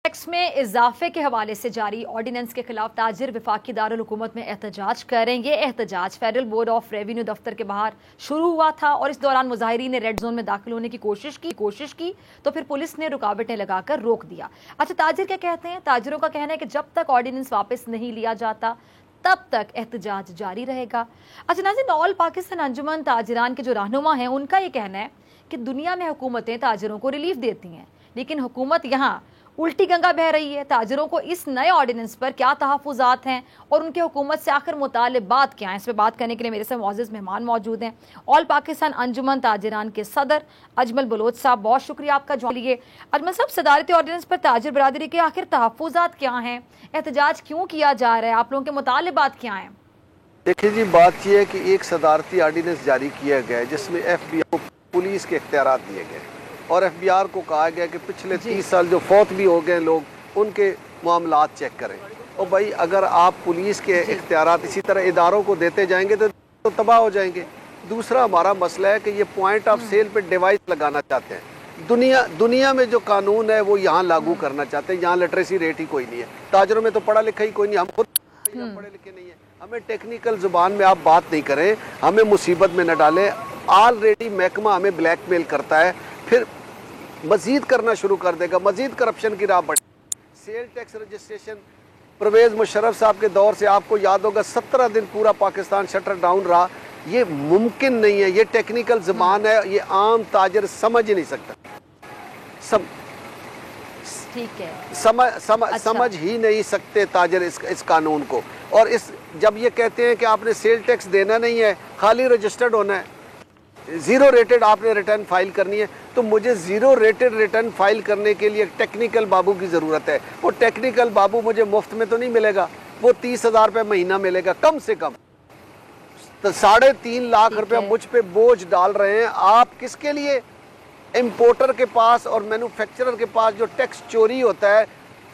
Tax में इजाफे के हवाले से जारी ऑर्डिनेंस के खिलाफ ताजिर वफाकी दारुल हुकूमत में एहतजाज करेंगे। एहतजाज फेडरल बोर्ड ऑफ रेवेन्यू दफ्तर के बाहर शुरू हुआ था और इस दौरान मुजाहिरीन ने रेड जोन में दाखिल होने की कोशिश की तो फिर पुलिस ने रुकावटें लगाकर रोक दिया। अच्छा, ताजिर क्या कहते हैं? ताजिरों का कहना है कि जब तक ऑर्डिनेंस वापस नहीं लिया जाता तब तक एहतजाज जारी रहेगा। अच्छा नाज़रीन, ऑल पाकिस्तान अंजुमन ताजिरान के जो रहनुमा हैं उनका ये कहना है कि दुनिया में हुकूमतें ताजिरों को रिलीफ देती हैं, लेकिन हुकूमत यहाँ उल्टी गंगा बह रही है। ताजिरों को इस नए ऑर्डिनेंस पर क्या तहफ़्फ़ुज़ात हैं और उनके हुकूमत से आखिर मुतालिबात क्या हैं, इस पर बात करने के लिए मेरे साथ मुअज़्ज़ज़ मेहमान मौजूद हैं। ऑल पाकिस्तान अंजुमन ताजिरान के सदर अजमल बलोच साहब, बहुत शुक्रिया आपका ज्वाइन लिए। अजमल साहब, सदारती ऑर्डिनेंस पर ताजिर बरादरी के आखिर तहफ़्फ़ुज़ात क्या हैं, एहतजाज क्यों किया जा रहा है, आप लोगों के मुतालिबात क्या हैं? देखिए जी, बात यह है कि एक सदारती ऑर्डिनेंस जारी किया गया है जिसमें FBI को पुलिस के इख्तियारात दिए गए और FBR को कहा गया कि पिछले 30 साल जो फौत भी हो गए लोग उनके मामलात चेक करें। और भाई, अगर आप पुलिस के इख्तियारात इसी तरह इदारों को देते जाएंगे तो तबाह हो जाएंगे। दूसरा हमारा मसला है कि ये पॉइंट ऑफ सेल पे डिवाइस लगाना चाहते हैं। दुनिया में जो कानून है वो यहाँ लागू करना चाहते हैं। यहाँ लिटरेसी रेट ही कोई नहीं है, ताजरों में तो पढ़ा लिखा ही कोई नहीं, हम खुद पढ़े लिखे नहीं है। हमें टेक्निकल जुबान में आप बात नहीं करें, हमें मुसीबत में न डालें। ऑलरेडी महकमा हमें ब्लैकमेल करता है, फिर मजीद करना शुरू कर देगा, मजीद करप्शन की राह बढ़े। Sale tax registration Parvez Musharraf साहब के दौर से आपको याद होगा 17 दिन पूरा पाकिस्तान शटर डाउन रहा। ये मुमकिन नहीं है, ये टेक्निकल ज़बान है, ये आम ताजर समझ ही नहीं सकता। ठीक है, समझ ही नहीं सकते ताजर इस कानून को। और जब ये कहते हैं कि आपने सेल टैक्स देना नहीं है, खाली रजिस्टर्ड होना है, ज़ीरो रेटेड आपने रिटर्न फाइल करनी है, तो मुझे ज़ीरो रेटेड रिटर्न फाइल करने के लिए टेक्निकल बाबू की ज़रूरत है। वो टेक्निकल बाबू मुझे मुफ्त में तो नहीं मिलेगा, वो 30,000 रुपये महीना मिलेगा कम से कम। तो 3.5 लाख रुपया मुझ पे बोझ डाल रहे हैं आप, किसके लिए? इम्पोर्टर के पास और मैन्युफैक्चरर के पास जो टैक्स चोरी होता है,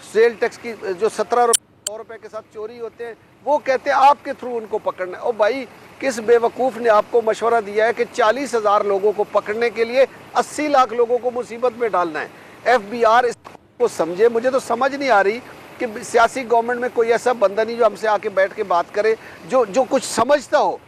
सेल टैक्स की जो 17 रुपये के साथ चोरी होते हैं, वो कहते हैं आपके थ्रू उनको पकड़ना है। और भाई, किस बेवकूफ़ ने आपको मशवरा दिया है कि 40,000 लोगों को पकड़ने के लिए 80 लाख लोगों को मुसीबत में डालना है? FBR इसको समझे। मुझे तो समझ नहीं आ रही कि सियासी गवर्नमेंट में कोई ऐसा बंदा नहीं जो हमसे आके बैठ के बात करे, जो कुछ समझता हो।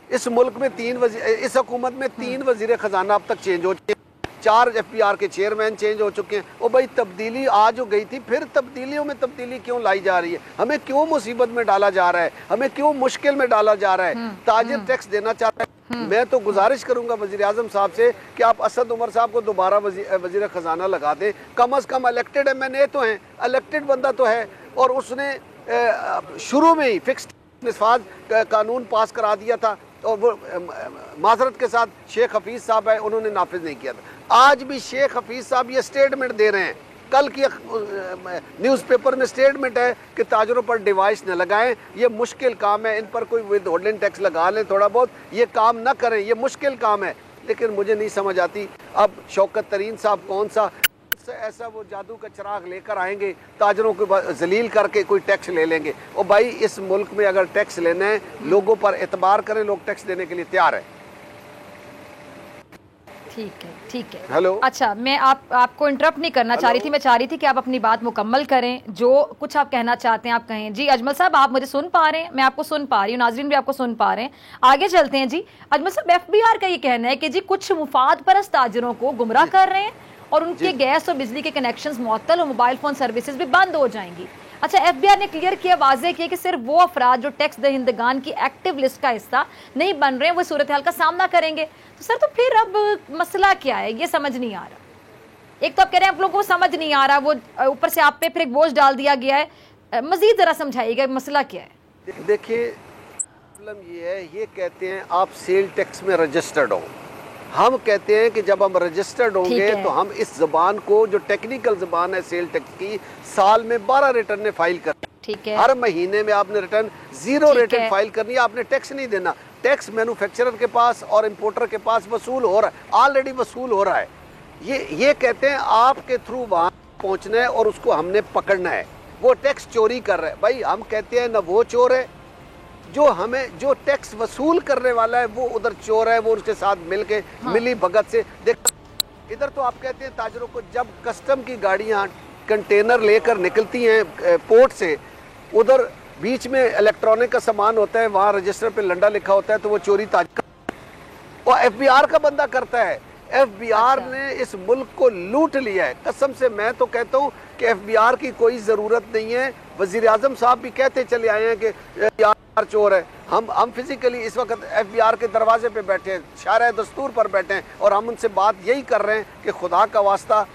इस मुल्क में इस हुकूमत में 3 वज़ीर ख़जाना अब तक चेंज हो चुके हैं, 4 FBR के चेयरमैन चेंज हो चुके हैं। और भाई, तब्दीली आज हो गई थी, फिर तब्दीलियों में तब्दीली क्यों लाई जा रही है? हमें क्यों मुसीबत में डाला जा रहा है? हमें क्यों मुश्किल में डाला जा रहा है? ताजिर टैक्स देना चाहता है। मैं तो गुजारिश करूंगा वज़ीर आज़म साहब से कि आप असद उमर साहब को दोबारा वज़ीर ख़जाना लगा दें। कम अज़ कम इलेक्टेड MNA तो हैं, इलेक्टेड बंदा तो है, और उसने शुरू में ही फिक्स्ड निस्फाज कानून पास करा दिया था, और वो माजरत के साथ शेख हफीज़ साहब है, उन्होंने नाफिज नहीं किया था। आज भी शेख हफीज़ साहब ये स्टेटमेंट दे रहे हैं, कल की न्यूज़पेपर में स्टेटमेंट है कि ताजरों पर डिवाइस न लगाएं, ये मुश्किल काम है, इन पर कोई विदहोल्डिंग टैक्स लगा लें थोड़ा बहुत, ये काम न करें, ये मुश्किल काम है। लेकिन मुझे नहीं समझ आती अब शौकत तरीन साहब कौन सा ऐसा वो जादू का चिराग लेकर आएंगे, ताजरों को जलील करके कोई टैक्स ले लेंगे। और भाई, इस मुल्क में अगर टैक्स लेना है, लोगों पर एतबार करें, लोग टैक्स देने के लिए तैयार है। ठीक है। हेलो। अच्छा, मैं आपको इंटरप्ट नहीं करना चाह रही थी, मैं चाह रही थी कि आप अपनी बात मुकम्मल करें, जो कुछ आप कहना चाहते हैं आप कहें। जी अजमल साहब, आप मुझे सुन पा रहे हैं? मैं आपको सुन पा रही हूँ, नाज़रीन भी आपको सुन पा रहे हैं। आगे चलते हैं जी। अजमल साहब, FBR का ये कहना है कि जी कुछ मुफाद परस्त ताजिरों को गुमराह कर रहे हैं और उनके गैस और बिजली के कनेक्शंस मुअत्तल और मोबाइल फ़ोन सर्विसेज भी बंद हो जाएंगी। अच्छा, FBR ने क्लियर किया, वाज़ेह किया कि सिर्फ वो अफराद जो टैक्स दहिंदगान की एक्टिव लिस्ट का हिस्सा नहीं बन रहे हैं वो सूरत हाल का सामना करेंगे। तो सर, तो फिर अब मसला क्या है, ये समझ नहीं आ रहा। एक तो आप कह रहे हैं आप लोगों को समझ नहीं आ रहा, वो ऊपर से आप पे फिर एक बोझ डाल दिया गया है। मजीद ज़रा समझाइएगा मसला क्या है? देखिए, प्रॉब्लम ये है, ये कहते हैं आप सेल टैक्स में रजिस्टर्ड हो। हम कहते हैं कि जब हम रजिस्टर्ड होंगे तो हम इस ज़बान को, जो टेक्निकल ज़बान है सेल टैक्स की, साल में 12 रिटर्न फाइल कर। ठीक है, हर महीने में आपने रिटर्न ज़ीरो रेटेड फाइल करनी है, आपने टैक्स नहीं देना। टैक्स मैन्युफैक्चरर के पास और इम्पोर्टर के पास वसूल हो रहा है, ऑलरेडी वसूल हो रहा है। ये कहते हैं आपके थ्रू वहाँ पहुँचना है और उसको हमने पकड़ना है। वो टैक्स चोरी कर रहा है। भाई, हम कहते हैं ना वो चोर है, जो टैक्स वसूल करने वाला है वो उधर चोर है, वो उसके साथ मिली भगत से। देख, इधर तो आप कहते हैं ताजरों को जब कस्टम की गाड़ियाँ कंटेनर लेकर निकलती हैं पोर्ट से, उधर बीच में इलेक्ट्रॉनिक का सामान होता है, वहाँ रजिस्टर पे लंडा लिखा होता है, तो वो चोरी और एफबीआर का बंदा करता है। एफबीआर ने इस मुल्क को लूट लिया है। कसम से मैं तो कहता हूँ कि एफबीआर की कोई ज़रूरत नहीं है। वज़ीर आज़म साहब भी कहते चले आए हैं कि एफबीआर चोर है। हम फिजिकली इस वक्त एफबीआर के दरवाजे पे बैठे हैं, शारा दस्तूर पर बैठे हैं, और हम उनसे बात यही कर रहे हैं कि खुदा का वास्ता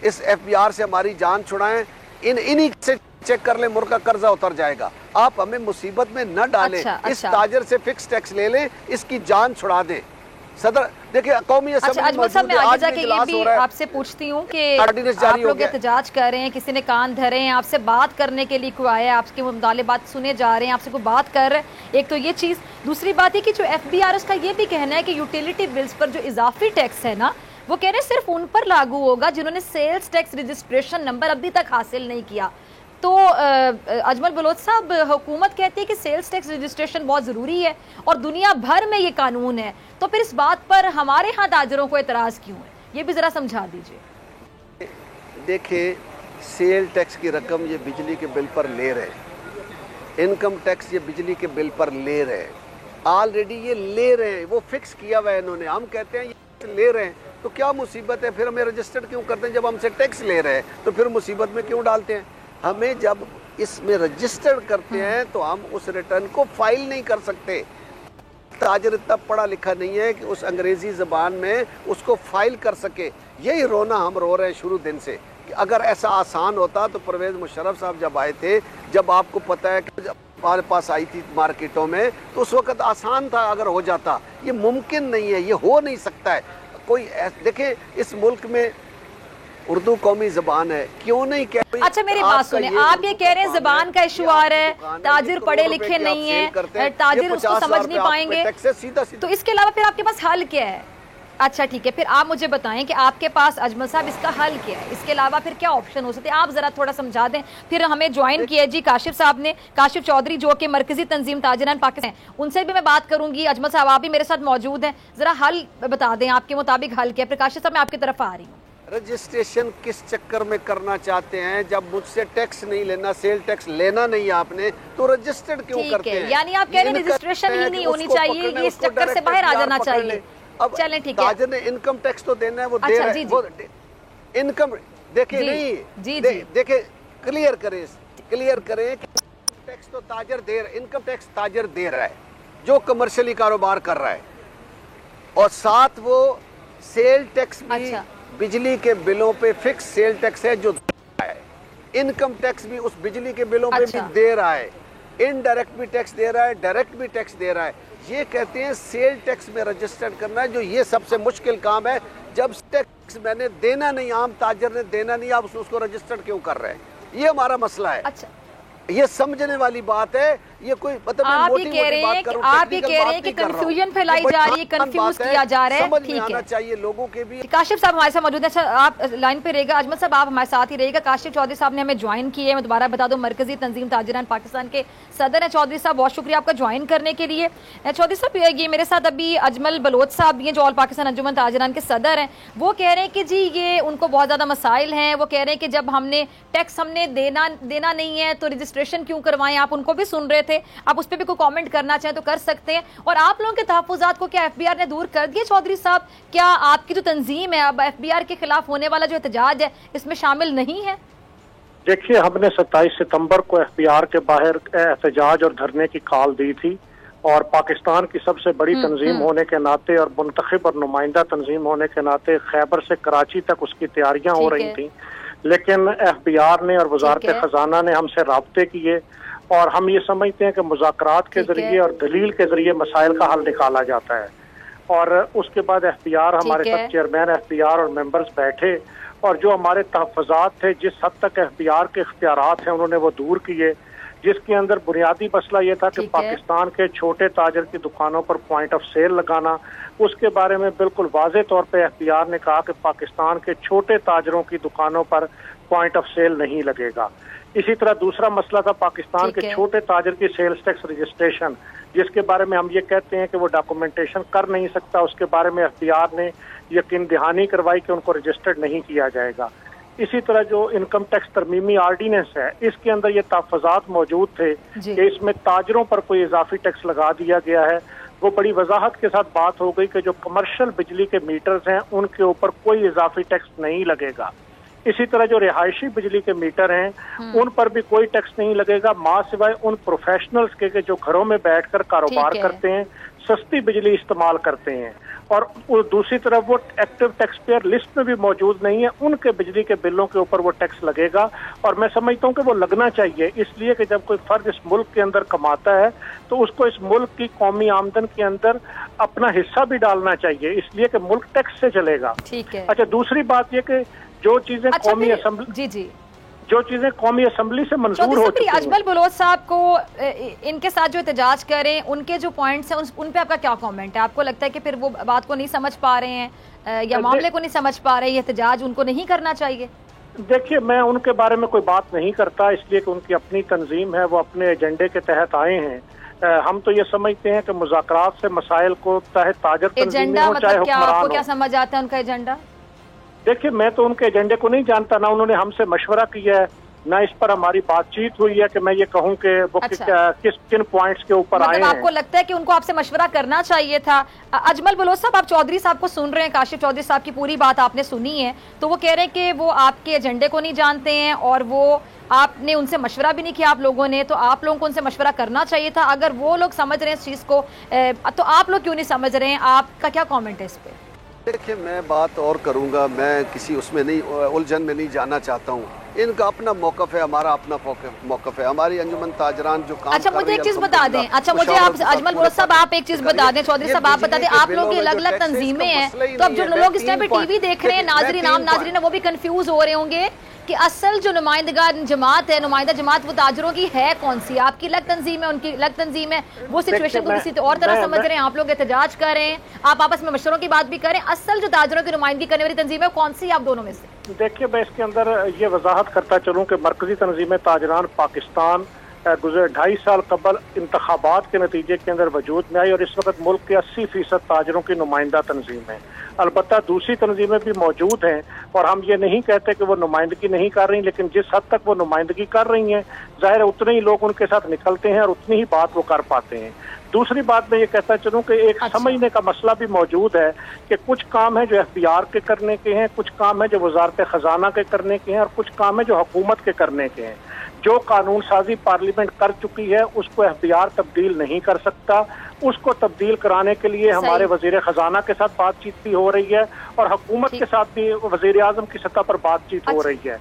इस एफबीआर से हमारी जान छुड़ाएं। इन्हीं से चेक कर ले, मुल्क का कर्जा उतर जाएगा। आप हमें मुसीबत में न डालें। इस ताजर से फिक्स टैक्स ले लें, इसकी जान छुड़ा दें। सदर देखिए, कौमी अजमल साहब, मैं आगे जाके ये भी आपसे पूछती हूँ कि आप लोग एहतजाज कर रहे हैं, किसी ने कान धरे हैं, आपसे बात करने के लिए कोई आया है, आपके मुताले बात सुने जा रहे हैं, आपसे कोई बात कर रहे हैं, एक तो ये चीज़। दूसरी बात है कि जो एफबीआर उसका ये भी कहना है कि यूटिलिटी बिल्स पर जो इजाफी टैक्स है ना, वो कह रहे हैं सिर्फ उन पर लागू होगा जिन्होंने सेल्स टैक्स रजिस्ट्रेशन नंबर अभी तक हासिल नहीं किया। तो अजमल बलोच साहब, हुकूमत कहती है कि सेल्स टैक्स रजिस्ट्रेशन बहुत ज़रूरी है और दुनिया भर में ये कानून है, तो फिर इस बात पर हमारे यहाँ ताजरों को एतराज़ क्यों है? ये भी ज़रा समझा दीजिए। देखिए, सेल टैक्स की रकम ये बिजली के बिल पर ले रहे, इनकम टैक्स ये बिजली के बिल पर ले रहे, ऑलरेडी ये ले रहे हैं, वो फिक्स किया हुआ है इन्होंने। हम कहते हैं ये ले रहे हैं तो क्या मुसीबत है? फिर हमें रजिस्टर्ड क्यों करते हैं? जब हमसे टैक्स ले रहे हैं तो फिर मुसीबत में क्यों डालते हैं? हमें जब इसमें रजिस्टर करते हैं तो हम उस रिटर्न को फाइल नहीं कर सकते। ताजर इतना पढ़ा लिखा नहीं है कि उस अंग्रेजी ज़बान में उसको फाइल कर सके। यही रोना हम रो रहे हैं शुरू दिन से कि अगर ऐसा आसान होता तो परवेज़ मुशर्रफ साहब जब आए थे, जब आपको पता है कि हमारे पास आई थी मार्केटों में, तो उस वक्त आसान था अगर हो जाता। ये मुमकिन नहीं है, ये हो नहीं सकता है। कोई देखें, इस मुल्क में उर्दू कौमी ज़बान है, क्यों नहीं कह? अच्छा, मेरी बात सुने, आप ये कह रहे हैं ज़बान का इशू आ रहा है, ताजिर पढ़े लिखे नहीं है, ताजिर उसको समझ नहीं पाएंगे, तो इसके अलावा फिर आपके पास हल क्या है? अच्छा ठीक है, फिर आप मुझे बताएं कि आपके पास अजमल साहब इसका हल क्या है? इसके अलावा फिर क्या ऑप्शन हो सकते हैं? आप जरा थोड़ा समझा दें। फिर हमें ज्वाइन किया जी काशिफ साहब ने, काशिफ चौधरी, जो कि मरकजी तंजीम ताजिरान पाकिस्तान, उनसे भी मैं बात करूंगी। अजमल साहब, आप भी मेरे साथ मौजूद हैं, जरा हल बता दें, आपके मुताबिक हल क्या है? फिर काशिफ साहब, मैं आपकी तरफ आ रही हूँ। रजिस्ट्रेशन किस चक्कर में करना चाहते हैं? जब मुझसे टैक्स नहीं लेना, सेल टैक्स लेना नहीं है आपने, तो रजिस्टर्ड क्यों करते हैं? यानी आप कह रहे हैं रजिस्ट्रेशन ही नहीं होनी चाहिए, ये इस चक्कर से बाहर आ जाना चाहिए। अब चलें, ठीक है, ताजिर ने इनकम टैक्स तो देना है, वो दे रहा है, वो इनकम देखिए नहीं, देखिए क्लियर करें कि टैक्स तो ताजिर दे रहा है, इनकम टैक्स ताजिर दे रहा है जो कमर्शियली कारोबार कर रहा है, और साथ वो सेल टैक्स भी बिजली के बिलों पे फिक्स सेल टैक्स है जो दे रहा है, इनकम टैक्स भी उस बिजली के बिलों पे भी दे रहा है, इनडायरेक्ट भी टैक्स दे रहा है, डायरेक्ट भी टैक्स दे रहा है। ये कहते हैं सेल टैक्स में रजिस्टर्ड करना है, जो ये सबसे मुश्किल काम है। जब टैक्स मैंने देना नहीं, आम ताजर ने देना नहीं, आप उसको रजिस्टर्ड क्यों कर रहे हैं? ये हमारा मसला है। अच्छा, ये समझने वाली बात है। ये कोई मतलब आप ये कह रहे हैं कि कंफ्यूजन फैलाई जा रही है, कंफ्यूज किया जा रहा है, ठीक है, चाहिए लोगों के भी। काशिफ साहब हमारे साथ मौजूद है। अच्छा, आप लाइन पे रहेगा, अजमल साहब आप हमारे साथ ही रहेगा। काशिफ चौधरी साहब ने हमें ज्वाइन किए है, मैं दोबारा बता दूं, मरकजी तंजीम ताजिरान पाकिस्तान के सदर हैं। चौधरी साहब, बहुत शुक्रिया आपका ज्वाइन करने के लिए। चौधरी साहब, ये मेरे साथ अभी अजमल बलोच साहब भी हैं, जो ऑल पाकिस्तान अंजुमन ताजिरान के सदर हैं। वो कह रहे हैं कि जी ये उनको बहुत ज़्यादा मसाइल हैं। वो कह रहे हैं कि जब हमने टैक्स देना नहीं है तो रजिस्ट्रेशन क्यों करवाएं? आप उनको भी सुन रहे थे, आप उस पर भी कमेंट करना चाहें तो कर सकते हैं। और आप लोगों के तहफ़्फ़ुज़ात को क्या एफबीआर ने दूर कर दिया? चौधरी साहब, क्या आपकी जो तंजीम है अब एफबीआर के खिलाफ होने वाला जो एहतजाज है इसमें शामिल नहीं है? देखिए, हमने 27 सितंबर को एफबीआर के बाहर एहतजाज और धरने की कॉल दी थी, और पाकिस्तान की सबसे बड़ी तंजीम होने के नाते और मुंतखब और नुमाइंदा तंजीम होने के नाते खैबर से कराची तक उसकी तैयारियां हो रही थी। लेकिन एफबीआर ने और वजारत खजाना ने हमसे राब्ते किए, और हम ये समझते हैं कि मुज़ाकरात के जरिए और दलील के जरिए मसाइल का हल निकाला जाता है। और उसके बाद एफबीआर, हमारे साथ चेयरमैन एफबीआर और मेंबर्स बैठे, और जो हमारे तहफ़्फ़ुज़ात थे, जिस हद तक एफबीआर के इख्तियारात हैं उन्होंने वो दूर किए, जिसके अंदर बुनियादी मसला ये था कि पाकिस्तान के छोटे ताजर की दुकानों पर पॉइंट ऑफ सेल लगाना। उसके बारे में बिल्कुल वाज़े तौर पे एफबीआर ने कहा कि पाकिस्तान के छोटे ताजरों की दुकानों पर पॉइंट ऑफ सेल नहीं लगेगा। इसी तरह दूसरा मसला था पाकिस्तान के छोटे ताजर की सेल्स टैक्स रजिस्ट्रेशन, जिसके बारे में हम ये कहते हैं कि वो डॉक्यूमेंटेशन कर नहीं सकता। उसके बारे में एफबीआर ने यकीन दहानी करवाई कि उनको रजिस्टर्ड नहीं किया जाएगा। इसी तरह जो इनकम टैक्स तरमीमी आर्डीनेंस है, इसके अंदर ये तहफ़्फ़ुज़ात मौजूद थे कि इसमें ताजरों पर कोई इजाफी टैक्स लगा दिया गया है। वो बड़ी वजाहत के साथ बात हो गई कि जो कमर्शियल बिजली के मीटर्स हैं उनके ऊपर कोई इजाफी टैक्स नहीं लगेगा। इसी तरह जो रिहायशी बिजली के मीटर हैं उन पर भी कोई टैक्स नहीं लगेगा, मां सिवाय उन प्रोफेशनल्स के जो घरों में बैठकर कारोबार करते हैं, सस्ती बिजली इस्तेमाल करते हैं। और दूसरी तरफ वो एक्टिव टैक्स पेयर लिस्ट में भी मौजूद नहीं है, उनके बिजली के बिलों के ऊपर वो टैक्स लगेगा। और मैं समझता हूँ कि वो लगना चाहिए, इसलिए कि जब कोई फर्द इस मुल्क के अंदर कमाता है तो उसको इस मुल्क की कौमी आमदन के अंदर अपना हिस्सा भी डालना चाहिए, इसलिए कि मुल्क टैक्स से चलेगा। ठीक है। अच्छा, दूसरी बात ये कि जो चीजें कौमी असेंबली जो चीजें कौमी असेंबली से मंजूर हो चुकी हैं। अजमल बलोच साहब को इनके साथ जो एहतजाज करें, उनके जो पॉइंट्स हैं उन पे आपका क्या कमेंट है? आपको लगता है कि फिर वो बात को नहीं समझ पा रहे हैं या मामले को नहीं समझ पा रहे हैं, एहतजाज उनको नहीं करना चाहिए? देखिए, मैं उनके बारे में कोई बात नहीं करता, इसलिए कि उनकी अपनी तंजीम है, वो अपने एजेंडे के तहत आए हैं। हम तो ये समझते हैं कि मुज़ाकरात से मसाइल को चाहे ताजर तंजीमें हो चाहे हुक्मरान हो। आपको क्या समझ आता है उनका एजेंडा? देखिए, मैं तो उनके एजेंडे को नहीं जानता, ना उन्होंने हमसे मशवरा किया है, ना इस पर हमारी बातचीत हुई है कि मैं ये कहूं कि वो किन पॉइंट्स के ऊपर आए हैं। आपको लगता है कि उनको आपसे मशवरा करना चाहिए था? अजमल बलोच साहब, आप चौधरी साहब को सुन रहे हैं, काशिफ चौधरी साहब की पूरी बात आपने सुनी है, तो वो कह रहे हैं कि वो आपके एजेंडे को नहीं जानते हैं और वो आपने उनसे मशवरा भी नहीं किया आप लोगों ने, तो आप लोगों को उनसे मशवरा करना चाहिए था। अगर वो लोग समझ रहे हैं इस चीज को तो आप लोग क्यों नहीं समझ रहे हैं? आपका क्या कॉमेंट है इस पे? देखिए, मैं बात और करूंगा, मैं किसी उसमें नहीं उलझन में नहीं जाना चाहता हूँ। इनका अपना मौक़िफ़ है, हमारा अपना मौक़िफ़ है। हमारी अंजुमन ताजरान जो काम अच्छा, मुझे एक चीज बता दें। अच्छा, मुझे आप अजमल बलोच साहब आप एक चीज बता दें, चौधरी साहब आप बता दें, आप लोगों की अलग अलग तंजीमें हैं, तो अब जो लोग इस टाइम पे टीवी देख रहे हैं, नाजरीन वो भी कंफ्यूज हो रहे होंगे कि असल जो नुमाइंदगा जमात है, नुमाइंदा जमात वो ताजरों की है कौन सी? आपकी अलग तंजीम है, उनकी अलग तंजीम है, वो सिचुएशन को किसी और तरह समझ रहे हैं, आप लोग एहतजाज कर रहे हैं, आप आपस में मशवरों की बात भी करें। असल जो ताजरों की नुमाइंदगी करने वाली तंजीम है कौन सी आप दोनों में से? देखिए, मैं इसके अंदर ये वजाहत करता चलूँ कि मरकजी तंजीम ताजरान पाकिस्तान गुज़रे 2.5 साल कबल इंतखाबात के नतीजे के अंदर वजूद में आई और इस वक्त मुल्क के 80% ताजरों की नुमाइंदा तंजीम है। अलबत्ता दूसरी तंजीमें भी मौजूद हैं और हम ये नहीं कहते कि वो नुमाइंदगी नहीं कर रही, लेकिन जिस हद तक वो नुमाइंदगी कर रही हैं, ज़ाहिर है उतने ही लोग उनके साथ निकलते हैं और उतनी ही बात वो कर पाते हैं। दूसरी बात मैं ये कहता चलूँ कि एक समझने का मसला भी मौजूद है कि कुछ काम है जो एफबीआर के करने के हैं, कुछ काम है जो वजारत खजाना के करने के हैं और कुछ काम है जो हुकूमत के करने के हैं। जो कानून साजी पार्लियामेंट कर चुकी है उसको एफबीआर तब्दील नहीं कर सकता, उसको तब्दील कराने के लिए हमारे वजीर खजाना के साथ बातचीत भी हो रही है और हुकूमत के साथ भी वजीर आजम की सतह पर बातचीत हो रही है।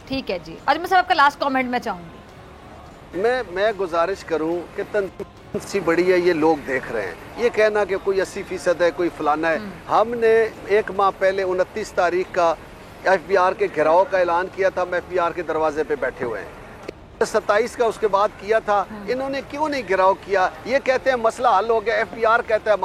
ठीक है जी। अजमल साहब का लास्ट कमेंट मैं चाहूंगी। मैं गुजारिश करूं कि तंजीम सी बड़ी है, ये लोग देख रहे हैं, ये कहना कि कोई 80% है, कोई फलाना है। हमने 1 माह पहले 29 तारीख का एफबीआर के घेराव का ऐलान किया था, हम एफबीआर के दरवाजे पे बैठे हुए हैं। 27 का उसके बाद किया था, इन्होंने क्यों नहीं घेराव किया? ये कहते हैं मसला हल हो गया, एफबीआर कहता है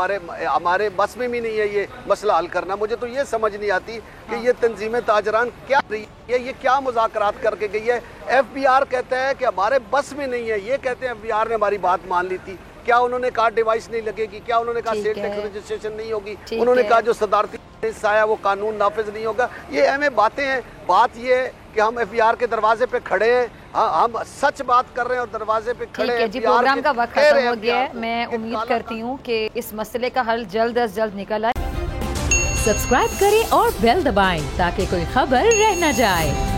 हमारे बस में भी नहीं है ये मसला हल करना। मुझे तो ये समझ नहीं आती कि ये तंजीम ताजरान क्या रही है, ये क्या मुज़ाकरात करके गई है। एफबीआर कहता है कि हमारे बस में नहीं है, ये कहते हैं एफबीआर ने हमारी बात मान ली थी। क्या उन्होंने कहा डिवाइस नहीं लगेगी? क्या उन्होंने कहा सेल टैक्स रजिस्ट्रेशन नहीं होगी? उन्होंने कहा जो सदारती हिस्सा है वो कानून नाफिज नहीं होगा? ये अहम बातें हैं। बात ये है कि हम एफबीआर के दरवाजे पे खड़े हैं, हम सच बात कर रहे हैं और दरवाजे पे खड़े हैं। जी, प्रोग्राम का वक्त खत्म हो गया है। मैं उम्मीद करती हूँ कि इस मसले का हल जल्द अज जल्द निकल आए। सब्सक्राइब करें और बेल दबाएं ताकि कोई खबर रह न जाए।